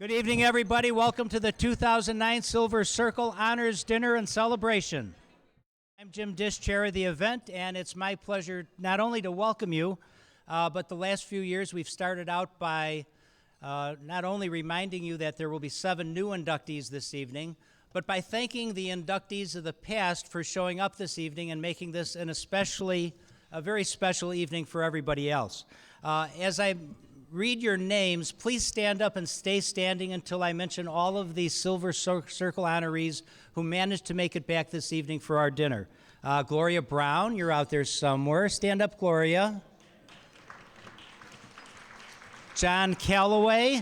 Good evening, everybody. Welcome to the 2009 Silver Circle Honors Dinner and Celebration. I'm Jim Dish, chair of the event, and it's my pleasure not only to welcome you, but the last few years we've started out by not only reminding you that there will be 7 new inductees this evening, but by thanking the inductees of the past for showing up this evening and making this a very special evening for everybody else. As I read your names, please stand up and stay standing until I mention all of the Silver Circle honorees who managed to make it back this evening for our dinner. Gloria Brown, you're out there somewhere. Stand up, Gloria. John Calloway.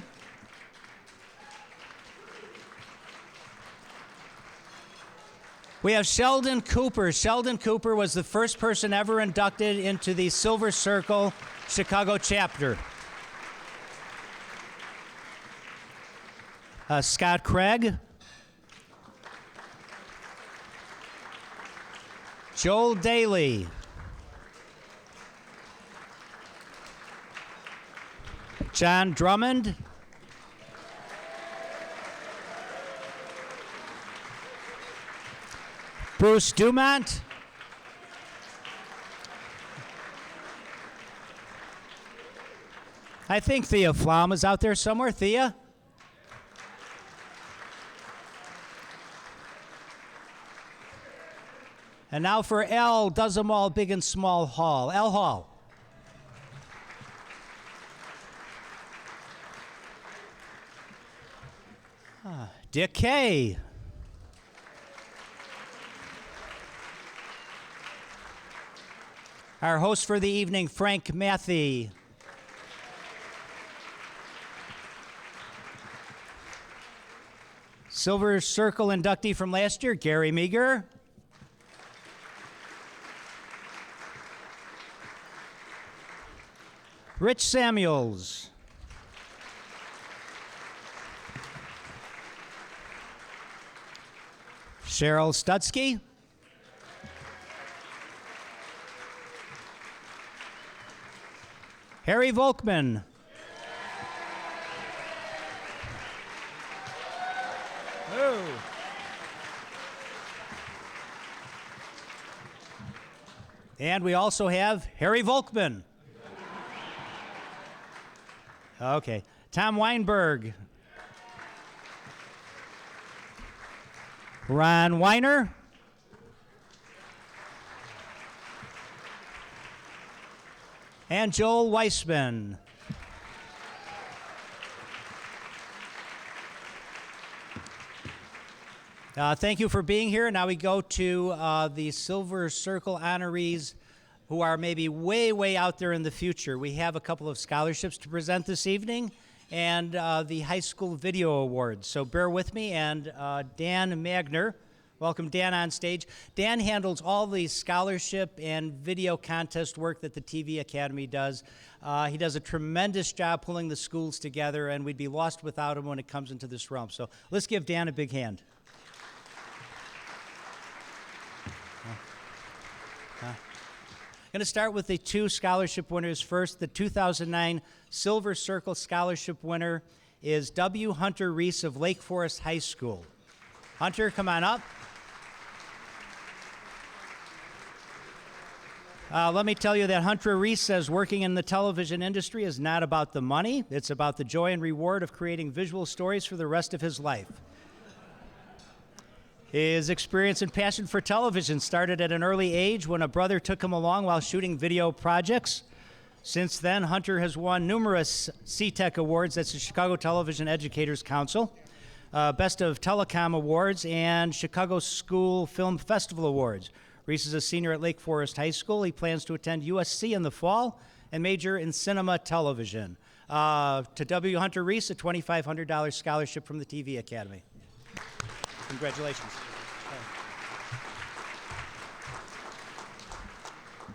We have Sheldon Cooper. Sheldon Cooper was the first person ever inducted into the Silver Circle Chicago chapter. Scott Craig. Joel Daly. John Drummond. Bruce Dumont. I think Thea Flom is out there somewhere. Thea? And now for L. Does 'em all, big and small Hall. L. Hall. Dick Kay. Our host for the evening, Frank Matthey. Silver Circle inductee from last year, Gary Meager. Rich Samuels. Cheryl Studsky. Harry Volkman. Oh. And we also have Harry Volkman. Okay. Tom Weinberg. Ron Weiner. And Joel Weissman. Thank you for being here. Now we go to the Silver Circle honorees who are maybe way, way out there in the future. We have a couple of scholarships to present this evening and the High School Video Awards. So bear with me, and Dan Magner. Welcome Dan on stage. Dan handles all the scholarship and video contest work that the TV Academy does. He does a tremendous job pulling the schools together, and we'd be lost without him when it comes into this realm. So let's give Dan a big hand. I'm going to start with the 2 scholarship winners first. The 2009 Silver Circle Scholarship winner is W. Hunter Reese of Lake Forest High School. Hunter, come on up. Let me tell you that Hunter Reese says working in the television industry is not about the money. It's about the joy and reward of creating visual stories for the rest of his life. His experience and passion for television started at an early age when a brother took him along while shooting video projects. Since then, Hunter has won numerous CTEC awards, that's the Chicago Television Educators Council, Best of Telecom Awards, and Chicago School Film Festival Awards. Reese is a senior at Lake Forest High School. He plans to attend USC in the fall and major in cinema television. To W. Hunter Reese, a $2,500 scholarship from the TV Academy. Congratulations.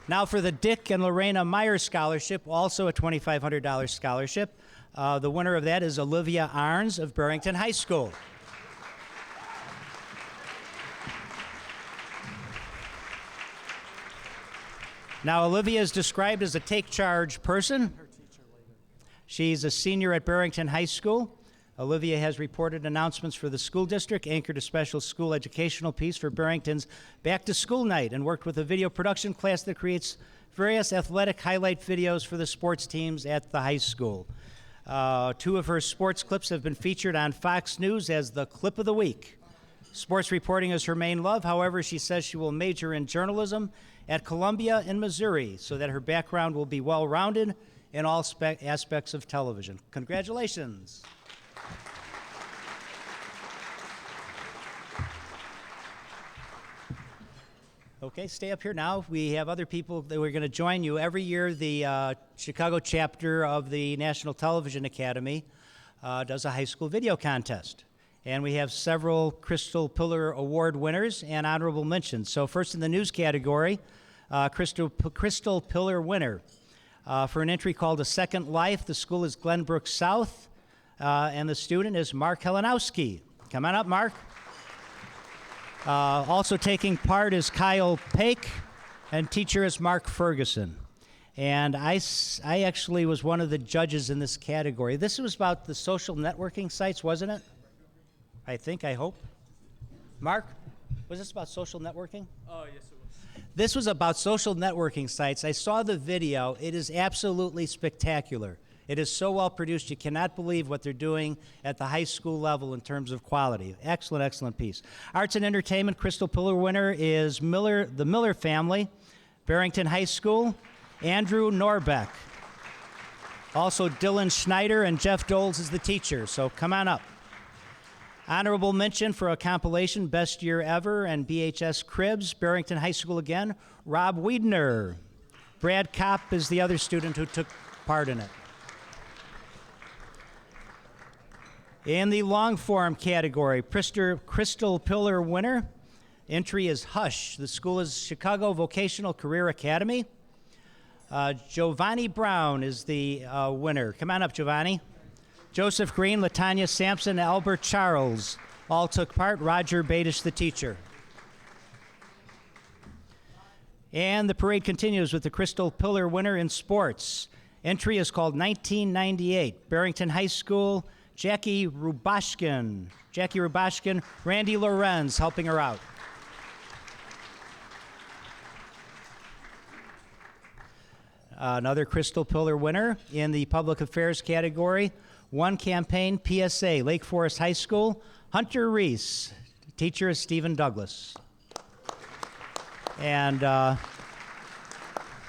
Now for the Dick and Lorena Meyer Scholarship, also a $2,500 scholarship. The winner of that is Olivia Arns of Barrington High School. Now, Olivia is described as a take-charge person. She's a senior at Barrington High School. Olivia has reported announcements for the school district, anchored a special school educational piece for Barrington's Back to School Night, and worked with a video production class that creates various athletic highlight videos for the sports teams at the high school. 2 of her sports clips have been featured on Fox News as the clip of the week. Sports reporting is her main love. However, she says she will major in journalism at Columbia in Missouri so that her background will be well-rounded in all aspects of television. Congratulations. Okay, stay up here now. We have other people that are going to join you. Every year, the Chicago chapter of the National Television Academy does a high school video contest. And we have several Crystal Pillar Award winners and honorable mentions. So first in the news category, Crystal Pillar winner. For an entry called A Second Life, the school is Glenbrook South, and the student is Mark Helenowski. Come on up, Mark. Also taking part is Kyle Paik, and teacher is Mark Ferguson. And I actually was one of the judges in this category. This was about the social networking sites, wasn't it? I hope. Mark, was this about social networking? Oh, yes, it was. This was about social networking sites. I saw the video. It is absolutely spectacular. It is so well produced, you cannot believe what they're doing at the high school level in terms of quality. Excellent, excellent piece. Arts and Entertainment, Crystal Pillar winner is the Miller family, Barrington High School, Andrew Norbeck. Also Dylan Schneider and Jeff Doles is the teacher, so come on up. Honorable mention for a compilation, Best Year Ever and BHS Cribs, Barrington High School again, Rob Wiedner. Brad Kopp is the other student who took part in it. In the long form category, Crystal Pillar winner, entry is Hush. The school is Chicago Vocational Career Academy. Giovanni Brown is the winner. Come on up, Giovanni. Joseph Green, Latanya Sampson, Albert Charles all took part. Roger Badish, the teacher. And the parade continues with the Crystal Pillar winner in sports. Entry is called 1998. Barrington High School, Jackie Rubashkin, Randy Lorenz helping her out. Another Crystal Pillar winner in the public affairs category, one campaign PSA, Lake Forest High School, Hunter Reese. Teacher is Stephen Douglas. And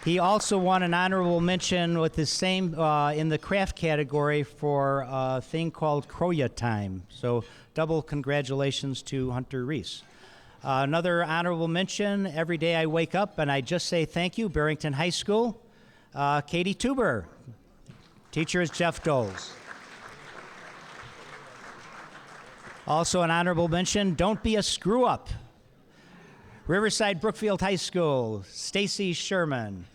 he also won an honorable mention with the same in the craft category for a thing called Kroya Time. So double congratulations to Hunter Reese. Another honorable mention, every day I wake up and I just say thank you, Barrington High School. Katie Tuber. Teacher is Jeff Doles. Also an honorable mention, don't be a screw up. Riverside Brookfield High School, Stacy Sherman.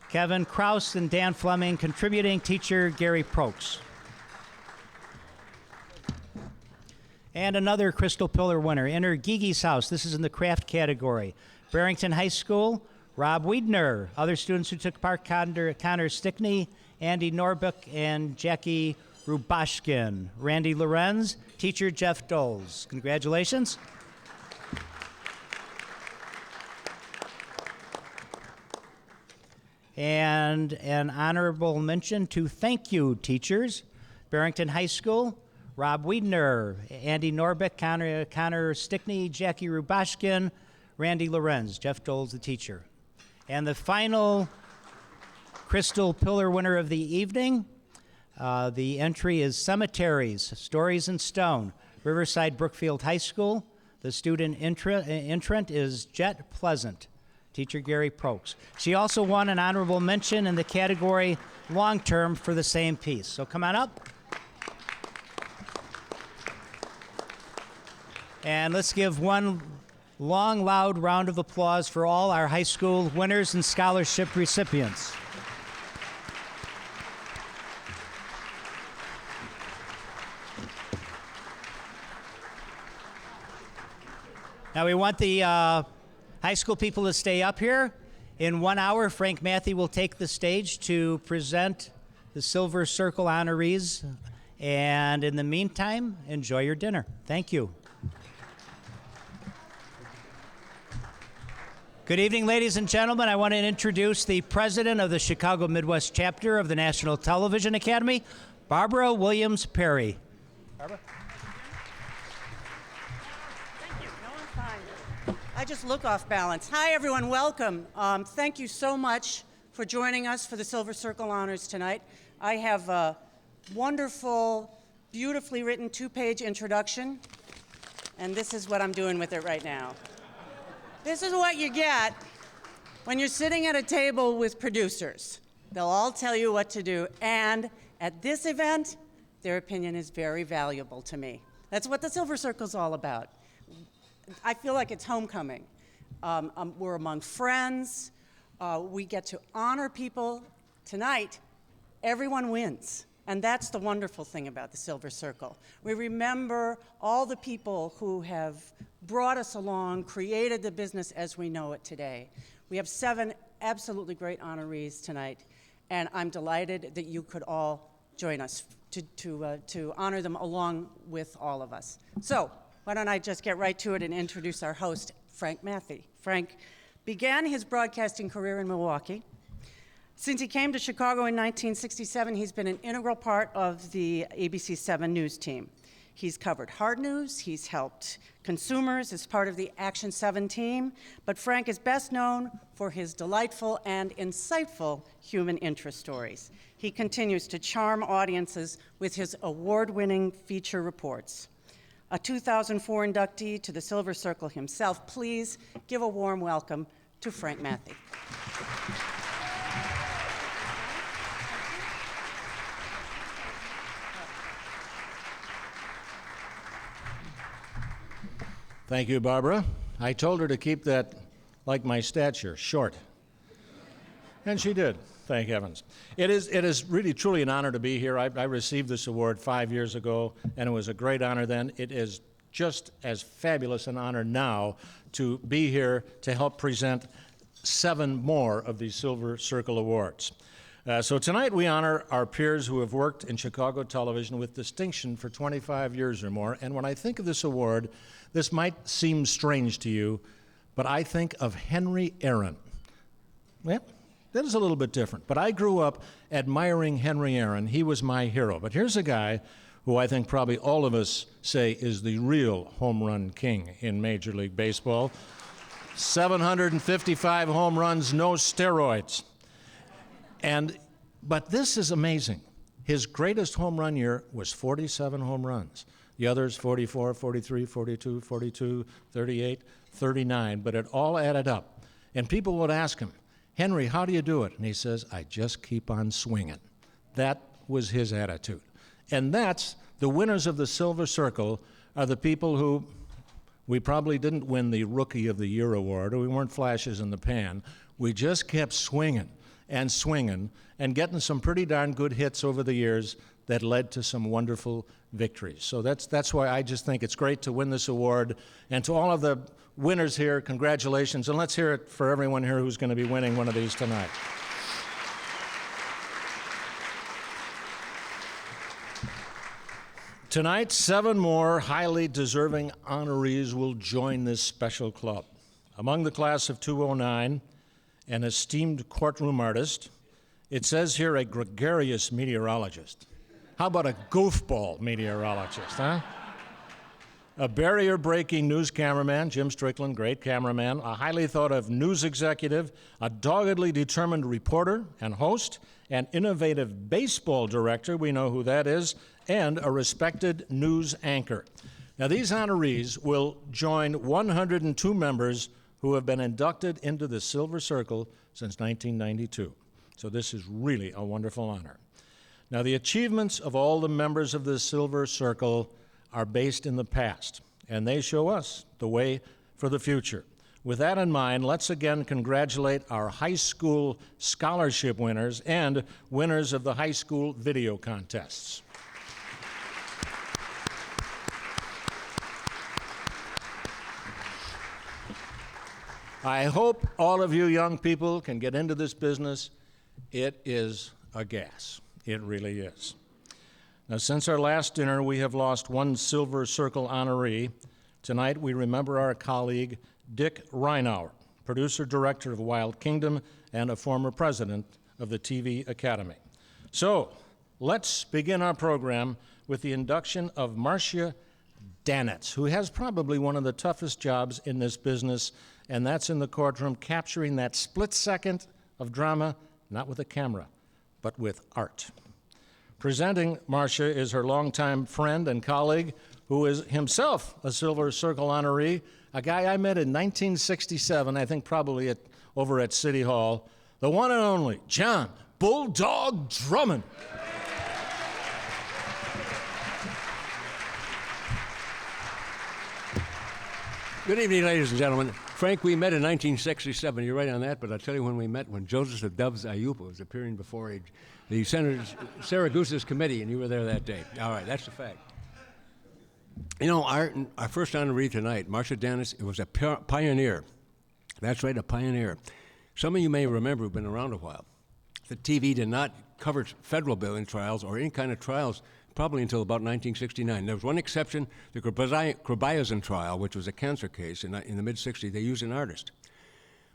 Kevin Kraus and Dan Fleming contributing, teacher Gary Prokes. And another Crystal Pillar winner, enter Gigi's House. This is in the craft category. Barrington High School, Rob Wiedner. Other students who took part, Connor Stickney, Andy Norbeck, and Jackie Rubashkin. Randy Lorenz, teacher Jeff Doles. Congratulations. And an honorable mention to thank you, teachers. Barrington High School, Rob Wiedner, Andy Norbeck, Connor Stickney, Jackie Rubashkin, Randy Lorenz, Jeff Doles, the teacher. And the final Crystal Pillar winner of the evening, the entry is Cemeteries, Stories in Stone, Riverside Brookfield High School. The student entrant is Jet Pleasant. Teacher Gary Prokes. She also won an honorable mention in the category long term for the same piece. So come on up. And let's give one long, loud round of applause for all our high school winners and scholarship recipients. Now we want the high school people to stay up here. In 1 hour, Frank Matthew will take the stage to present the Silver Circle honorees And in the meantime, enjoy your dinner. Thank you. Good evening, ladies and gentlemen. I want to introduce the president of the Chicago Midwest chapter of the National Television Academy, Barbara Williams Perry. Barbara? Thank you. No, I'm fine. I just look off balance. Hi, everyone. Welcome. Thank you so much for joining us for the Silver Circle Honors tonight. I have a wonderful, beautifully written two-page introduction, and this is what I'm doing with it right now. This is what you get when you're sitting at a table with producers. They'll all tell you what to do, and at this event, their opinion is very valuable to me. That's what the Silver Circle's all about. I feel like it's homecoming. We're among friends. We get to honor people. Tonight, everyone wins. And that's the wonderful thing about the Silver Circle. We remember all the people who have brought us along, created the business as we know it today. We have 7 absolutely great honorees tonight, and I'm delighted that you could all join us to honor them along with all of us. So why don't I just get right to it and introduce our host, Frank Mathy. Frank began his broadcasting career in Milwaukee. Since he came to Chicago in 1967, he's been an integral part of the ABC 7 news team. He's covered hard news, he's helped consumers as part of the Action 7 team, but Frank is best known for his delightful and insightful human interest stories. He continues to charm audiences with his award-winning feature reports. A 2004 inductee to the Silver Circle himself, please give a warm welcome to Frank Mathy. Thank you, Barbara. I told her to keep that, like my stature, short. And she did, thank heavens. It is really, truly an honor to be here. I received this award 5 years ago, and it was a great honor then. It is just as fabulous an honor now to be here to help present 7 more of these Silver Circle Awards. So tonight we honor our peers who have worked in Chicago television with distinction for 25 years or more. And when I think of this award, this might seem strange to you, but I think of Henry Aaron. Well, that is a little bit different. But I grew up admiring Henry Aaron. He was my hero. But here's a guy who I think probably all of us say is the real home run king in Major League Baseball. 755 home runs, no steroids. But this is amazing. His greatest home run year was 47 home runs. The others, 44, 43, 42, 42, 38, 39, but it all added up. And people would ask him, Henry, how do you do it? And he says, I just keep on swinging. That was his attitude. And that's the winners of the Silver Circle are the people who, we probably didn't win the Rookie of the Year award, or we weren't flashes in the pan. We just kept swinging and getting some pretty darn good hits over the years that led to some wonderful victories. So that's why I just think it's great to win this award. And to all of the winners here, congratulations. And let's hear it for everyone here who's going to be winning one of these tonight. Tonight, 7 more highly deserving honorees will join this special club. Among the class of 2009, an esteemed courtroom artist. It says here a gregarious meteorologist. How about a goofball meteorologist, huh? A barrier-breaking news cameraman, Jim Strickland, great cameraman, a highly thought-of news executive, a doggedly determined reporter and host, an innovative baseball director, we know who that is, and a respected news anchor. Now, these honorees will join 102 members who have been inducted into the Silver Circle since 1992. So this is really a wonderful honor. Now, the achievements of all the members of the Silver Circle are based in the past, and they show us the way for the future. With that in mind, let's again congratulate our high school scholarship winners and winners of the high school video contests. I hope all of you young people can get into this business. It is a gas. It really is. Now, since our last dinner, we have lost one Silver Circle honoree. Tonight, we remember our colleague, Dick Reinauer, producer-director of Wild Kingdom and a former president of the TV Academy. So, let's begin our program with the induction of Marcia Danitz, who has probably one of the toughest jobs in this business, and that's in the courtroom, capturing that split second of drama, not with a camera, but with art. Presenting Marcia is her longtime friend and colleague, who is himself a Silver Circle honoree, a guy I met in 1967, I think probably over at City Hall, the one and only John Bulldog Drummond. Good evening, ladies and gentlemen. Frank, we met in 1967. You're right on that, but I'll tell you when we met, when Joseph the Doves Ayupa was appearing before the Senator Saragusa's committee, and you were there that day. All right, that's the fact. You know, our first honoree tonight, Marcia Danitz, it was a pioneer. That's right, a pioneer. Some of you may remember who've been around a while. The TV did not cover federal building trials or any kind of trials probably until about 1969. There was one exception, the Krobayazin trial, which was a cancer case in the mid-'60s. They used an artist.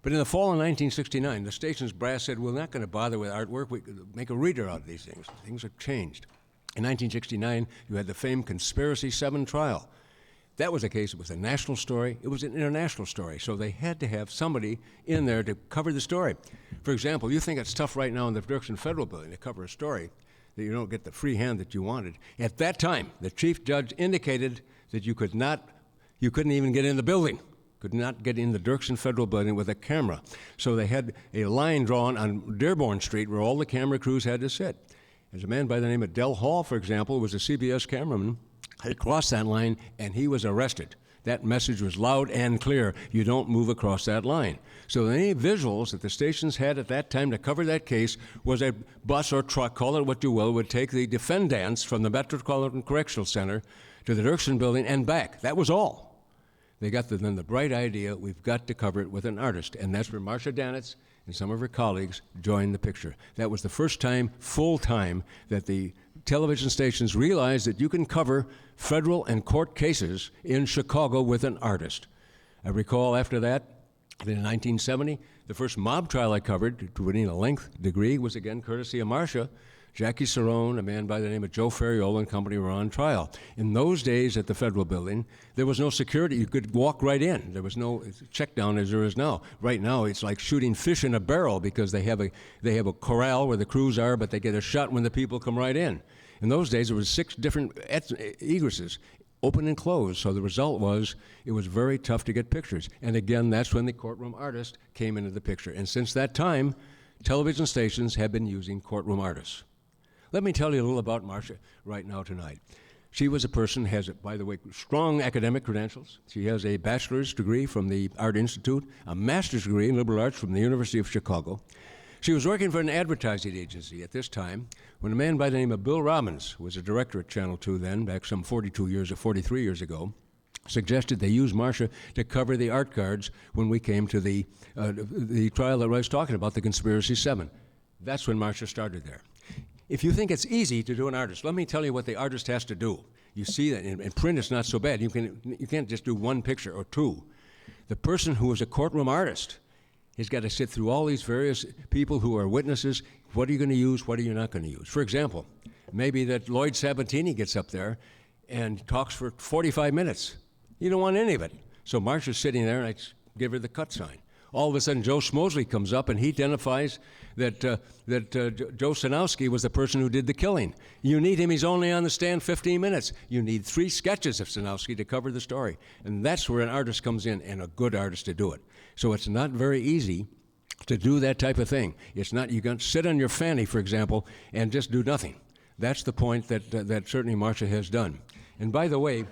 But in the fall of 1969, the station's brass said, we're not going to bother with artwork. We make a reader out of these things. Things have changed. In 1969, you had the famed Conspiracy 7 trial. That was a case, it was a national story, it was an international story, so they had to have somebody in there to cover the story. For example, you think it's tough right now in the Dirksen Federal Building to cover a story that you don't get the free hand that you wanted. At that time, the chief judge indicated that you couldn't even get in the building, could not get in the Dirksen Federal Building with a camera. So they had a line drawn on Dearborn Street where all the camera crews had to sit. There's a man by the name of Del Hall, for example, who was a CBS cameraman. He crossed that line and he was arrested. That message was loud and clear. You don't move across that line. So any visuals that the stations had at that time to cover that case was a bus or truck, call it what you will, would take the defendants from the Metropolitan Correctional Center to the Dirksen Building and back. That was all. They got then the bright idea, we've got to cover it with an artist. And that's where Marcia Danitz and some of her colleagues joined the picture. That was the first time, full time, that the television stations realized that you can cover federal and court cases in Chicago with an artist. I recall after that, in 1970, the first mob trial I covered, to winning a length degree, was again courtesy of Marcia. Jackie Cerrone, a man by the name of Joe Ferriola and company were on trial. In those days at the federal building, there was no security. You could walk right in. There was no check down as there is now. Right now, it's like shooting fish in a barrel because they have a corral where the crews are, but they get a shot when the people come right in. In those days, there was 6 different egresses, open and closed. So the result was it was very tough to get pictures. And again, that's when the courtroom artist came into the picture. And since that time, television stations have been using courtroom artists. Let me tell you a little about Marcia right now tonight. She was a person, has, by the way, strong academic credentials. She has a bachelor's degree from the Art Institute, a master's degree in liberal arts from the University of Chicago. She was working for an advertising agency at this time when a man by the name of Bill Robbins, who was a director at Channel 2 then, back some 42 years or 43 years ago, suggested they use Marcia to cover the art cards when we came to the trial that I was talking about, the Conspiracy 7. That's when Marcia started there. If you think it's easy to do an artist, let me tell you what the artist has to do. You see that in print it's not so bad. You can't just do one picture or two. The person who is a courtroom artist has got to sit through all these various people who are witnesses. What are you going to use? What are you not going to use? For example, maybe that Lloyd Sabatini gets up there and talks for 45 minutes. You don't want any of it. So Marcia's sitting there and I give her the cut sign. All of a sudden, Joe Smosley comes up and he identifies that Joe Sanowski was the person who did the killing. You need him. He's only on the stand 15 minutes. You need 3 sketches of Sanowski to cover the story. And that's where an artist comes in, and a good artist to do it. So it's not very easy to do that type of thing. It's not, you can sit on your fanny, for example, and just do nothing. That's the point that certainly Marcia has done. And by the way,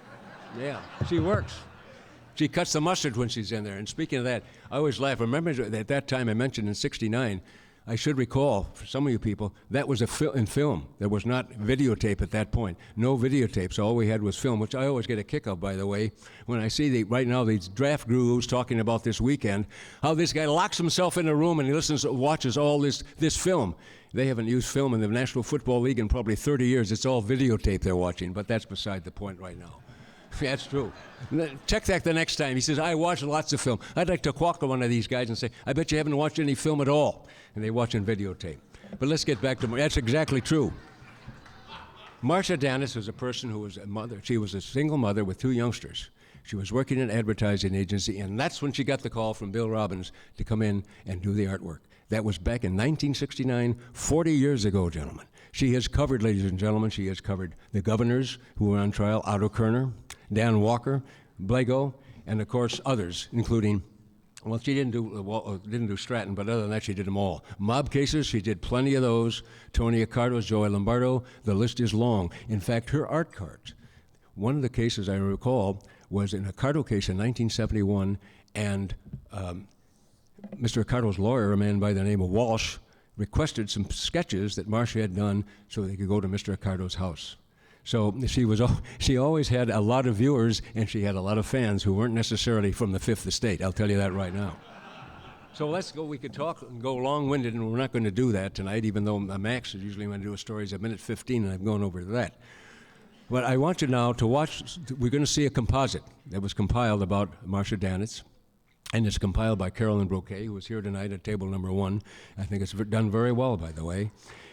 yeah, she works. She cuts the mustard when she's in there. And speaking of that, I always laugh. Remember at that time I mentioned in '69, I should recall, for some of you people, that was in film. There was not videotape at that point. No videotapes. All we had was film, which I always get a kick of, by the way, when I see right now these draft gurus talking about this weekend, how this guy locks himself in a room and he watches all this film. They haven't used film in the National Football League in probably 30 years. It's all videotape they're watching, but that's beside the point right now. That's true. Check that the next time. He says, I watch lots of film. I'd like to walk to one of these guys and say, I bet you haven't watched any film at all. And they watch in videotape. But let's get back to, that's exactly true. Marcia Danis was a person who was a mother. She was a single mother with 2 youngsters. She was working in an advertising agency, and that's when she got the call from Bill Robbins to come in and do the artwork. That was back in 1969, 40 years ago, gentlemen. She has covered, ladies and gentlemen, she has covered the governors who were on trial, Otto Kerner, Dan Walker, Blago, and of course others, including, well, she didn't do Stratton, but other than that, she did them all. Mob cases, she did plenty of those. Tony Accardo, Joey Lombardo, the list is long. In fact, her art cards, one of the cases I recall was an Accardo case in 1971, and Mr. Accardo's lawyer, a man by the name of Walsh, requested some sketches that Marcia had done so they could go to Mr. Accardo's house. So she always had a lot of viewers, and she had a lot of fans who weren't necessarily from the Fifth Estate. I'll tell you that right now. So let's go. We could talk and go long-winded, and we're not going to do that tonight, even though Max is usually going to do a story at minute 15, and I've gone over that. But I want you now to watch. We're going to see a composite that was compiled about Marcia Danis. And it's compiled by Carolyn Broquet, who was here tonight at table number 1. I think it's done very well, by the way.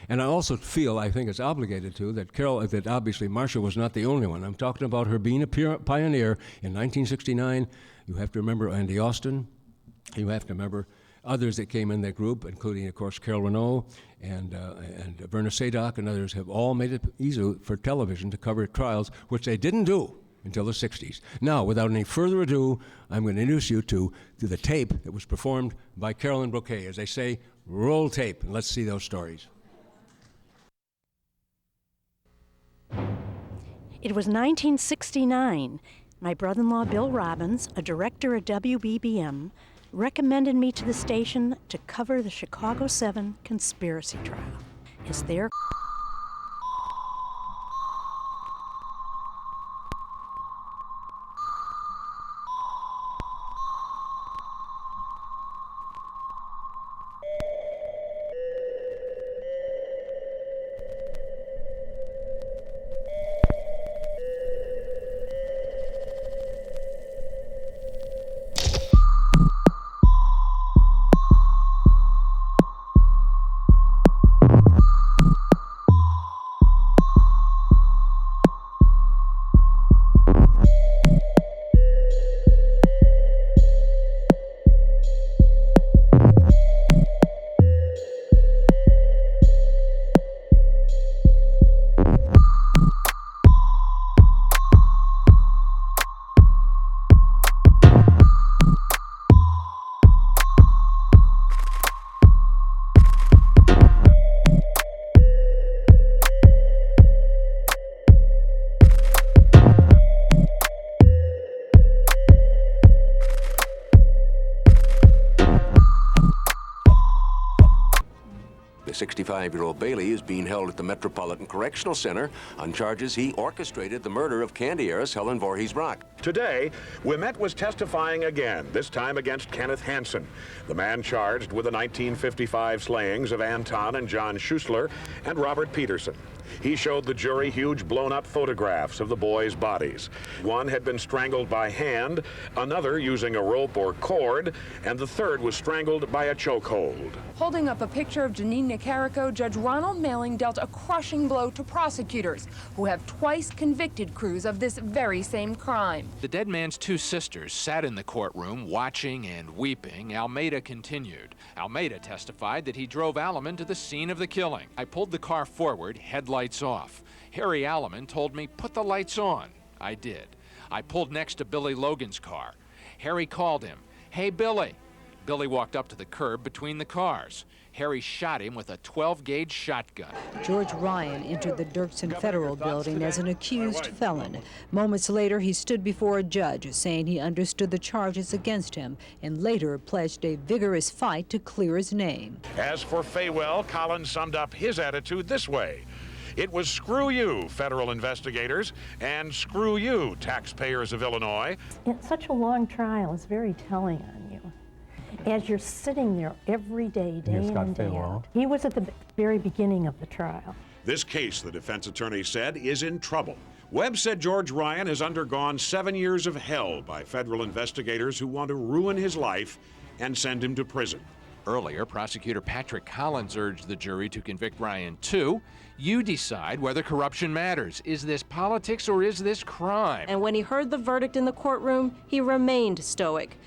And I also feel, I think it's obligated to, that obviously Marcia was not the only one. I'm talking about her being a pioneer in 1969. You have to remember Andy Austin. You have to remember others that came in that group, including, of course, Carol Renault and Verna Sadock and others have all made it easy for television to cover trials, which they didn't do until the 60s. Now, without any further ado, I'm going to introduce you to the tape that was performed by Carolyn Broquet. As they say, roll tape, and let's see those stories. It was 1969. My brother-in-law, Bill Robbins, a director at WBBM, recommended me to the station to cover the Chicago 7 conspiracy trial. As their The 65-year-old Bailey is being held at the Metropolitan Correctional Center on charges he orchestrated the murder of Candy heiress Helen Voorhees Brock. Today, Ouimet was testifying again, this time against Kenneth Hansen, the man charged with the 1955 slayings of Anton and John Schuessler and Robert Peterson. He showed the jury huge blown-up photographs of the boys' bodies. One had been strangled by hand, another using a rope or cord, and the third was strangled by a chokehold. Holding up a picture of Janine Nicarico, Judge Ronald Malling dealt a crushing blow to prosecutors who have twice convicted Cruz of this very same crime. The dead man's 2 sisters sat in the courtroom watching and weeping. Almeida continued. Almeida testified that he drove Alleman to the scene of the killing. I pulled the car forward, headlights off. Harry Alleman told me, put the lights on. I did. I pulled next to Billy Logan's car. Harry called him. Hey, Billy. Billy walked up to the curb between the cars. Harry shot him with a 12-gauge shotgun. George Ryan entered the Dirksen Federal Building as an accused felon. Moments later, he stood before a judge saying he understood the charges against him and later pledged a vigorous fight to clear his name. As for Faywell, Collins summed up his attitude this way: "It was screw you, federal investigators, and screw you, taxpayers of Illinois." Such a long trial is very telling on you. As you're sitting there every day, day in and day out. He was at the very beginning of the trial. This case, the defense attorney said, is in trouble. Webb said George Ryan has undergone 7 years of hell by federal investigators who want to ruin his life and send him to prison. Earlier, prosecutor Patrick Collins urged the jury to convict Ryan too. You decide whether corruption matters. Is this politics or is this crime? And when he heard the verdict in the courtroom, he remained stoic.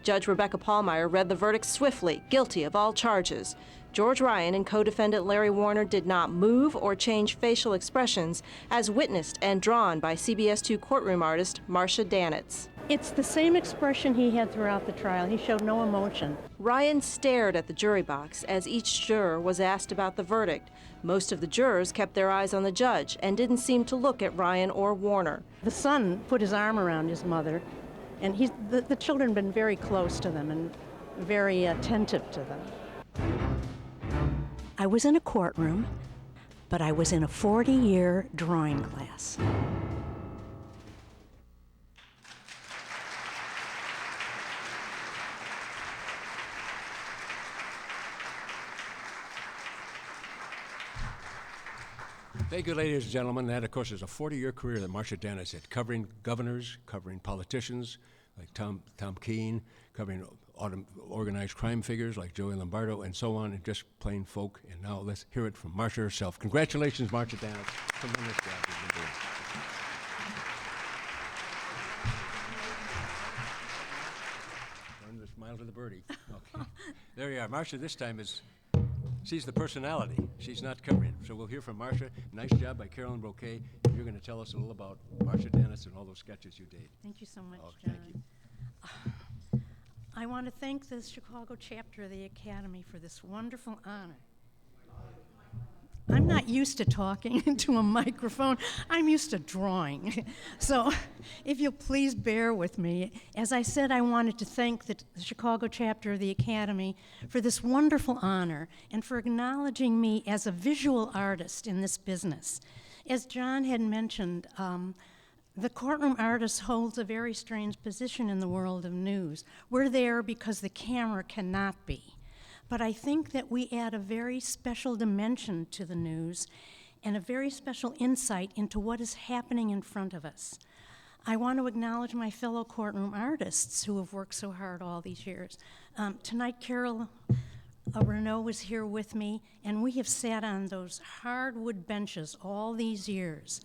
Judge Rebecca Pallmeyer read the verdict swiftly, guilty of all charges. George Ryan and co-defendant Larry Warner did not move or change facial expressions, as witnessed and drawn by CBS 2 courtroom artist Marcia Danitz. It's the same expression he had throughout the trial. He showed no emotion. Ryan stared at the jury box as each juror was asked about the verdict. Most of the jurors kept their eyes on the judge and didn't seem to look at Ryan or Warner. The son put his arm around his mother, and the children have been very close to them and very attentive to them. I was in a courtroom, but I was in a 40-year drawing class. Thank you, ladies and gentlemen. That, of course, is a 40-year career that Marcia Danitz had, covering governors, covering politicians like Tom Keene, covering organized crime figures like Joey Lombardo, and so on, and just plain folk. And now let's hear it from Marcia herself. Congratulations, Marcia Danitz. Tremendous job you've been doing. Learn to smile to the birdie. Okay. There you are. Marcia this time she's the personality. She's not covering it. So we'll hear from Marcia. Nice job by Carolyn Bouquet. You're going to tell us a little about Marcia Danitz and all those sketches you did. Thank you so much, Okay, John. thank you. I want to thank the Chicago chapter of the Academy for this wonderful honor. I'm not used to talking into a microphone. I'm used to drawing. So if you'll please bear with me. As I said, I wanted to thank the Chicago chapter of the Academy for this wonderful honor and for acknowledging me as a visual artist in this business. As John had mentioned, the courtroom artist holds a very strange position in the world of news. We're there because the camera cannot be. But I think that we add a very special dimension to the news and a very special insight into what is happening in front of us. I want to acknowledge my fellow courtroom artists who have worked so hard all these years. Tonight, Carol Renault was here with me, and we have sat on those hardwood benches all these years,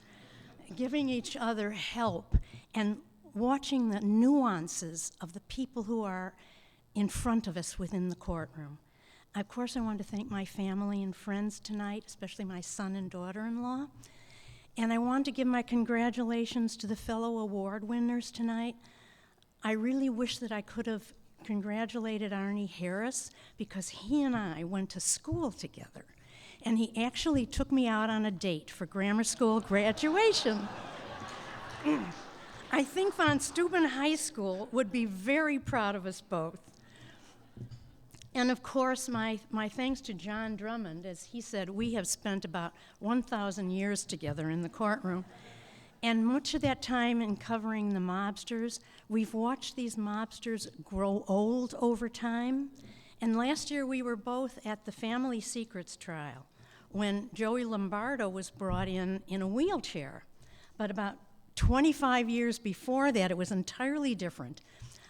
giving each other help and watching the nuances of the people who are in front of us within the courtroom. Of course, I want to thank my family and friends tonight, especially my son and daughter-in-law. And I want to give my congratulations to the fellow award winners tonight. I really wish that I could have congratulated Arnie Harris, because he and I went to school together. And he actually took me out on a date for grammar school graduation. I think Von Steuben High School would be very proud of us both. And of course, my thanks to John Drummond. As he said, we have spent about 1,000 years together in the courtroom. And much of that time in covering the mobsters, we've watched these mobsters grow old over time. And last year we were both at the Family Secrets trial when Joey Lombardo was brought in a wheelchair. But about 25 years before that, it was entirely different.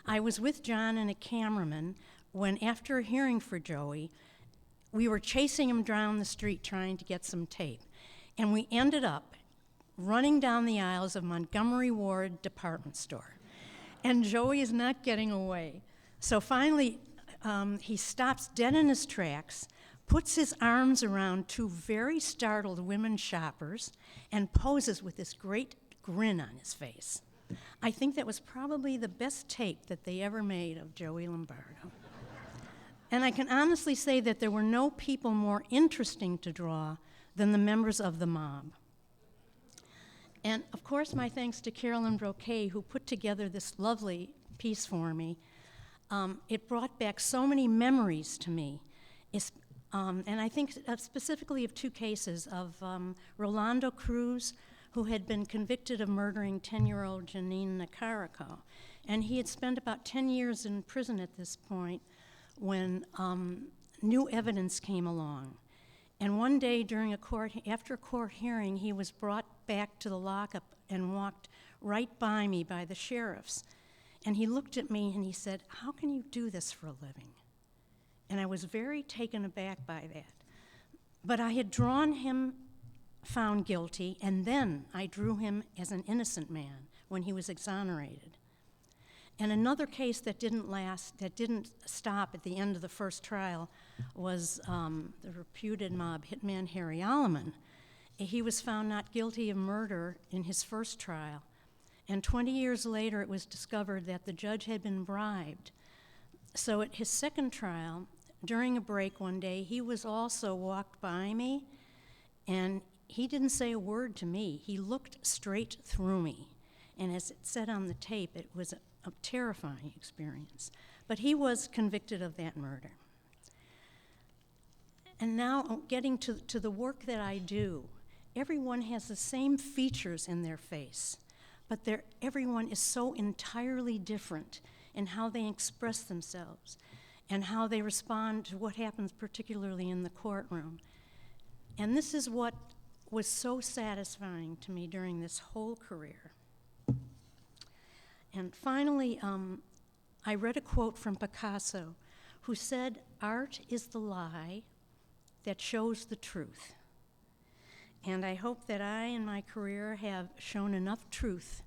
I was with John and a cameraman when, after hearing for Joey, we were chasing him down the street trying to get some tape. And we ended up running down the aisles of Montgomery Ward department store. And Joey is not getting away. So finally, he stops dead in his tracks, puts his arms around two very startled women shoppers, and poses with this great grin on his face. I think that was probably the best tape that they ever made of Joey Lombardo. And I can honestly say that there were no people more interesting to draw than the members of the mob. And of course, my thanks to Carolyn Broquet, who put together this lovely piece for me. It brought back so many memories to me. And I think specifically of two cases of Rolando Cruz, who had been convicted of murdering 10-year-old Janine Nicarico. And he had spent about 10 years in prison at this point when new evidence came along. And one day after a court hearing, he was brought back to the lockup and walked right by me by the sheriffs. And he looked at me and he said, "How can you do this for a living?" And I was very taken aback by that. But I had drawn him found guilty, and then I drew him as an innocent man when he was exonerated. And another case that didn't stop at the end of the first trial was the reputed mob hitman Harry Alleman. He was found not guilty of murder in his first trial. And 20 years later, it was discovered that the judge had been bribed. So at his second trial, during a break one day, he was also walked by me, and he didn't say a word to me. He looked straight through me. And as it said on the tape, it was a terrifying experience. But he was convicted of that murder. And now getting to the work that I do, everyone has the same features in their face, but everyone is so entirely different in how they express themselves and how they respond to what happens, particularly in the courtroom. And this is what was so satisfying to me during this whole career. And finally, I read a quote from Picasso, who said, "Art is the lie that shows the truth." And I hope that I, in my career, have shown enough truth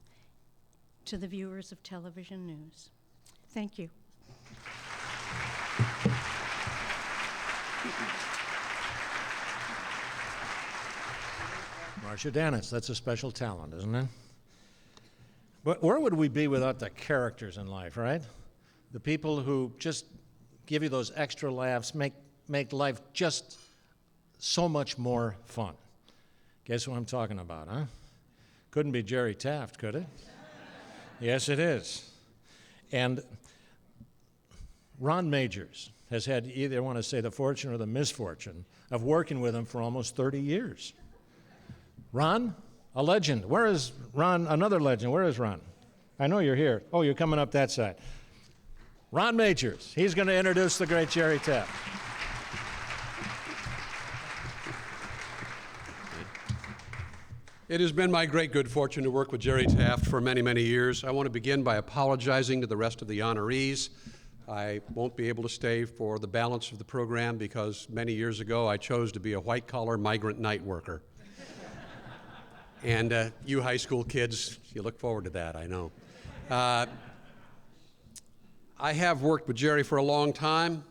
to the viewers of television news. Thank you. Marcia Danis, that's a special talent, isn't it? But where would we be without the characters in life, right? The people who just give you those extra laughs, make life just so much more fun. Guess who I'm talking about, huh? Couldn't be Jerry Taft, could it? Yes, it is. And Ron Majors has had either, I want to say, the fortune or the misfortune of working with him for almost 30 years. Ron, a legend. Where is Ron? Another legend. Where is Ron? I know you're here. Oh, you're coming up that side. Ron Majors. He's going to introduce the great Jerry Taft. It has been my great good fortune to work with Jerry Taft for many, many years. I want to begin by apologizing to the rest of the honorees. I won't be able to stay for the balance of the program because many years ago I chose to be a white-collar migrant night worker. And you high school kids, you look forward to that, I know. I have worked with Jerry for a long time,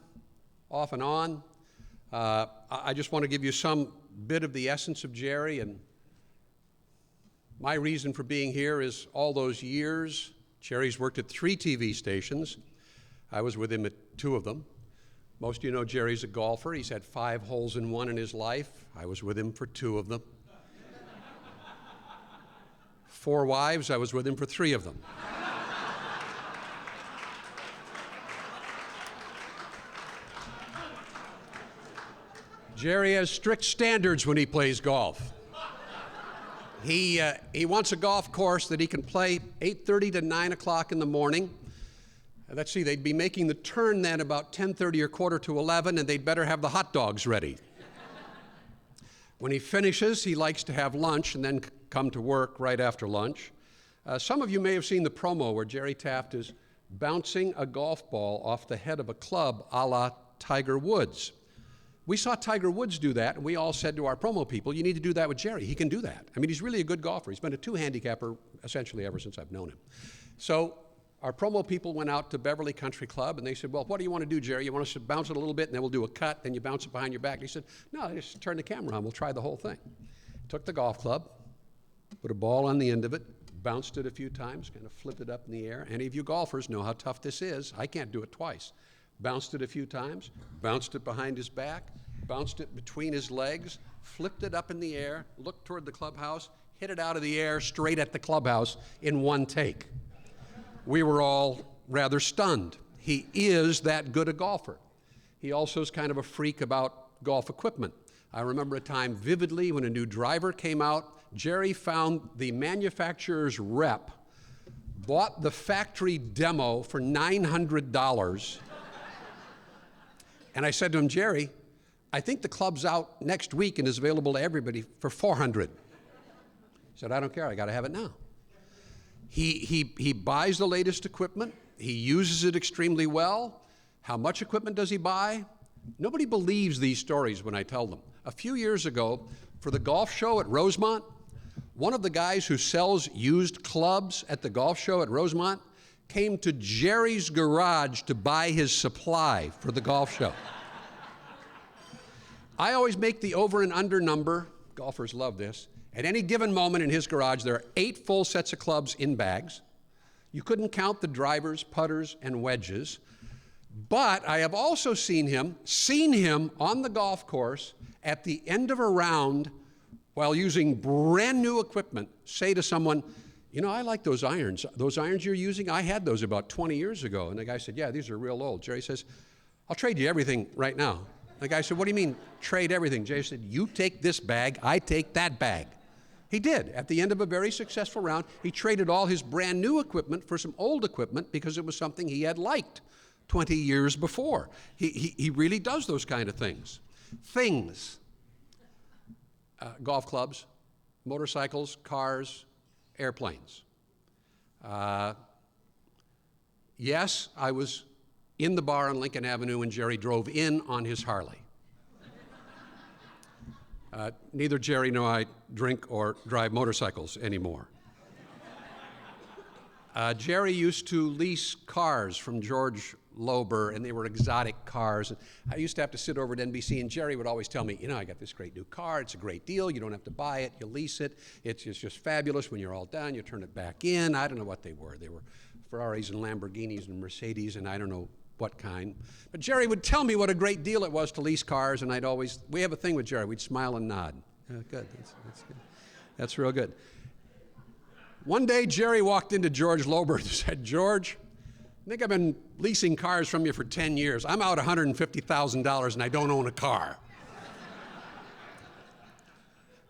off and on. I just want to give you some bit of the essence of Jerry, and my reason for being here is all those years. Jerry's worked at 3 TV stations. I was with him at 2 of them. Most of you know Jerry's a golfer. He's had 5 holes in one in his life. I was with him for 2 of them. 4 wives, I was with him for 3 of them. Jerry has strict standards when he plays golf. He wants a golf course that he can play 8:30 to 9 o'clock in the morning. Let's see, they'd be making the turn then about 10:30 or quarter to 11, and they'd better have the hot dogs ready. When he finishes, he likes to have lunch and then come to work right after lunch. Some of you may have seen the promo where Jerry Taft is bouncing a golf ball off the head of a club a la Tiger Woods. We saw Tiger Woods do that, and we all said to our promo people, you need to do that with Jerry. He can do that. I mean, he's really a good golfer. He's been a 2-handicapper essentially ever since I've known him. So our promo people went out to Beverly Country Club, and they said, well, what do you want to do, Jerry? You want us to bounce it a little bit, and then we'll do a cut, then you bounce it behind your back. And he said, no, just turn the camera on. We'll try the whole thing. Took the golf club, put a ball on the end of it, bounced it a few times, kind of flipped it up in the air. Any of you golfers know how tough this is. I can't do it twice. bounced it a few times, bounced it behind his back, bounced it between his legs, flipped it up in the air, looked toward the clubhouse, hit it out of the air straight at the clubhouse in one take. We were all rather stunned. He is that good a golfer. He also is kind of a freak about golf equipment. I remember a time vividly when a new driver came out. Jerry found the manufacturer's rep, bought the factory demo for $900. And I said to him, Jerry, I think the club's out next week and is available to everybody for $400. He said, I don't care, I got to have it now. He buys the latest equipment. He uses it extremely well. How much equipment does he buy? Nobody believes these stories when I tell them. A few years ago, for the golf show at Rosemont, one of the guys who sells used clubs at the golf show at Rosemont came to Jerry's garage to buy his supply for the golf show. I always make the over and under number. Golfers love this. At any given moment in his garage, there are 8 full sets of clubs in bags. You couldn't count the drivers, putters, and wedges. But I have also seen him on the golf course at the end of a round while using brand new equipment, say to someone, you know, I like those irons. Those irons you're using, I had those about 20 years ago. And the guy said, yeah, these are real old. Jerry says, I'll trade you everything right now. The guy said, what do you mean, trade everything? Jerry said, you take this bag, I take that bag. He did. At the end of a very successful round, he traded all his brand new equipment for some old equipment because it was something he had liked 20 years before. He really does those kind of things. Golf clubs, motorcycles, cars, airplanes. Yes, I was in the bar on Lincoln Avenue when Jerry drove in on his Harley. Neither Jerry nor I drink or drive motorcycles anymore. Jerry used to lease cars from George Lober, and they were exotic cars. And I used to have to sit over at NBC, and Jerry would always tell me, you know, I got this great new car. It's a great deal. You don't have to buy it. You lease it. It's just fabulous. When you're all done, you turn it back in. I don't know what they were. They were Ferraris and Lamborghinis and Mercedes, and I don't know what kind. But Jerry would tell me what a great deal it was to lease cars, and we have a thing with Jerry. We'd smile and nod. Good. That's good. That's real good. One day, Jerry walked into George Lober and said, George, I think I've been leasing cars from you for 10 years. I'm out $150,000 and I don't own a car.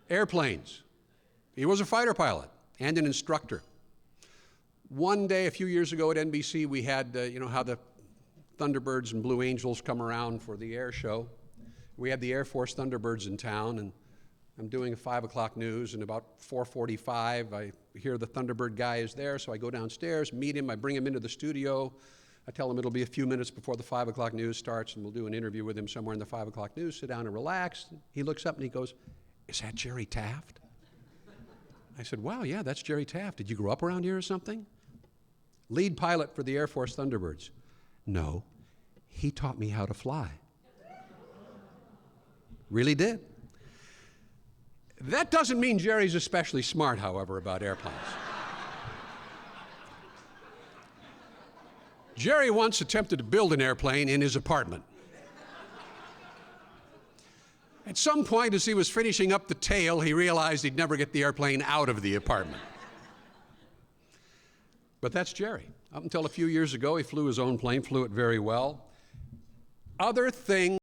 Airplanes. He was a fighter pilot and an instructor. One day, a few years ago at NBC, we had, you know how the Thunderbirds and Blue Angels come around for the air show. We had the Air Force Thunderbirds in town, and I'm doing a 5 o'clock news, and about 4:45, I hear the Thunderbird guy is there, so I go downstairs, meet him, I bring him into the studio. I tell him it'll be a few minutes before the 5 o'clock news starts, and we'll do an interview with him somewhere in the 5 o'clock news, sit down and relax. He looks up and he goes, is that Jerry Taft? I said, wow, yeah, that's Jerry Taft. Did you grow up around here or something? Lead pilot for the Air Force Thunderbirds. No, he taught me how to fly. Really did. That doesn't mean Jerry's especially smart, however, about airplanes. Jerry once attempted to build an airplane in his apartment. At some point, as he was finishing up the tail, he realized he'd never get the airplane out of the apartment. But that's Jerry. Up until a few years ago, he flew his own plane, flew it very well. Other things